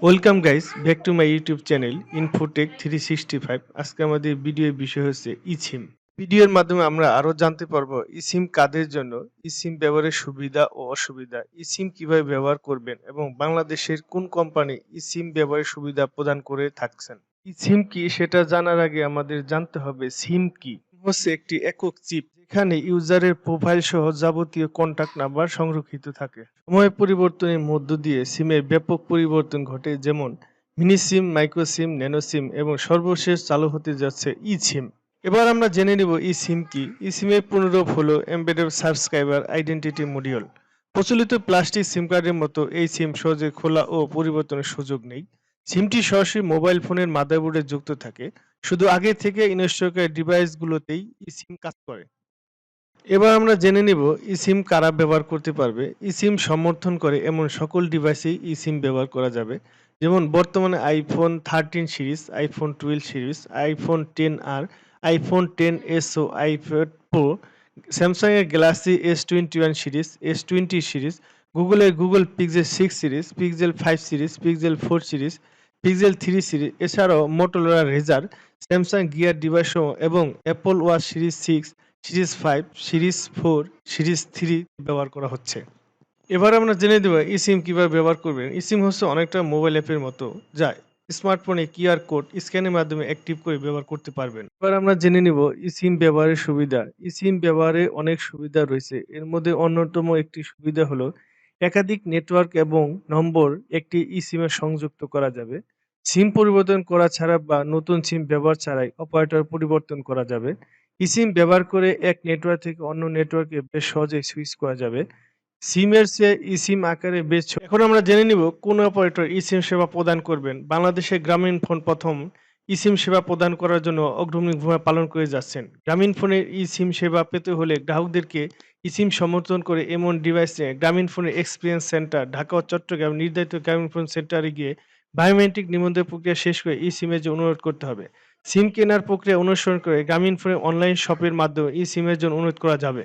Welcome guys back to my YouTube channel Infotech 365। আজকে আমাদের ভিডিওর বিষয় হচ্ছে ইসিম। ভিডিওর মাধ্যমে আমরা আরো জানতে পারবো ইসিম কাদের জন্য, ইসিম ব্যবহারের সুবিধা ও অসুবিধা, ইসিম কিভাবে ব্যবহার করবেন এবং বাংলাদেশের কোন কোম্পানি ইসিম ব্যবহারের সুবিধা প্রদান করে থাকছেন। সিম কি সেটা জানার আগে আমাদের জানতে হবে সিম কি। হচ্ছে একটি একক চিপ যেখানে ইউজারের প্রোফাইল সহ যাবতীয় কন্টাক্ট নাম্বার সংরক্ষিত থাকে। সময় পরিবর্তনের মধ্য দিয়ে সিমের ব্যাপক পরিবর্তন ঘটে, যেমন মিনি সিম, মাইক্রো সিম, ন্যানো সিম এবং সর্বশেষ চালু হতে যাচ্ছে ই সিম। এবার আমরা জেনে নিব ই সিম কি। ই সিমের পুনরূপ হলো এমবেডেড সাবস্ক্রাইবার আইডেন্টিটি মডিউল। প্রচলিত প্লাস্টিক সিম কার্ডের মতো এই সিম সহজে খোলা ও পরিবর্তনের সুযোগ নেই। সিমটি সরাসরি মোবাইল ফোনের মাদারবোর্ডে যুক্ত থাকে। শুধু আগে থেকে ইনস্টল করা ডিভাইসগুলোতেই সিম কাজ করে। এবার আমরা জেনে নিব সিম কারা ব্যবহার করতে পারবে। সিম সমর্থন করে এমন সকল ডিভাইসেই সিম ব্যবহার করা যাবে। যেমন বর্তমানে iPhone 13 series, iPhone 12 series, iPhone 10R, iPhone 10s ও আইপ্যাড প্রো, স্যামসাং এর Galaxy S21 series, S20 series, গুগলের Google Pixel 6 series, Pixel 5 series, Pixel 4 series, Pixel 3 series, এছাড়াও Motorola Razr, Samsung Gear device এবং Apple Watch series 6, series 5, series 4, series 3 ব্যবহার করা হচ্ছে। এবার আমরা জেনে দেব সিম কিভাবে ব্যবহার করবেন। সিম হচ্ছে অনেকটা মোবাইল অ্যাপের মতো, যা স্মার্টফোনে কিউআর কোড স্ক্যানের মাধ্যমে অ্যাক্টিভ করে ব্যবহার করতে পারবেন। এবার আমরা জেনে নিব সিম ব্যবহারের সুবিধা। সিম ব্যবহারে অনেক সুবিধা রয়েছে। এর মধ্যে অন্যতম একটি সুবিধা হলো একাধিক নেটওয়ার্ক এবং নম্বর একটি সিমে সংযুক্ত করা যাবে। সিম পরিবর্তন করা ছাড়া বা নতুন সিম ব্যবহার ছাড়াই অপারেটর পরিবর্তন করা যাবে। সিম ব্যবহার করে এক নেটওয়ার্ক থেকে অন্য নেটওয়ার্কে বেশ সহজেই সুইচ করা যাবে। সিমের চেয়ে সিম আকারে বেশ ছোট। এখন আমরা জেনে নিব কোন অপারেটর সিম সেবা প্রদান করবেন। বাংলাদেশে গ্রামীণ ফোন প্রথম সিম সেবা প্রদান করার জন্য অগ্রণী ভূমিকা পালন করে যাচ্ছেন। গ্রামীণ ফোনের সিম সেবা পেতে হলে গ্রাহকদেরকে সিম সমর্থন করে এমন ডিভাইসে গ্রামীণ ফোনের এক্সপিরিয়েন্স সেন্টার ঢাকা ও চট্টগ্রাম নির্ধারিত গ্রামীণ ফোন সেন্টারে গিয়ে বায়োমেট্রিক নিবন্ধন প্রক্রিয়া শেষ করে সিমের জন্য অনুরোধ করতে হবে। সিম কেনার প্রক্রিয়া অনুসরণ করে গ্রামীণ ফোনের অনলাইন শপের মাধ্যমে সিমের জন্য অনুরোধ করা যাবে।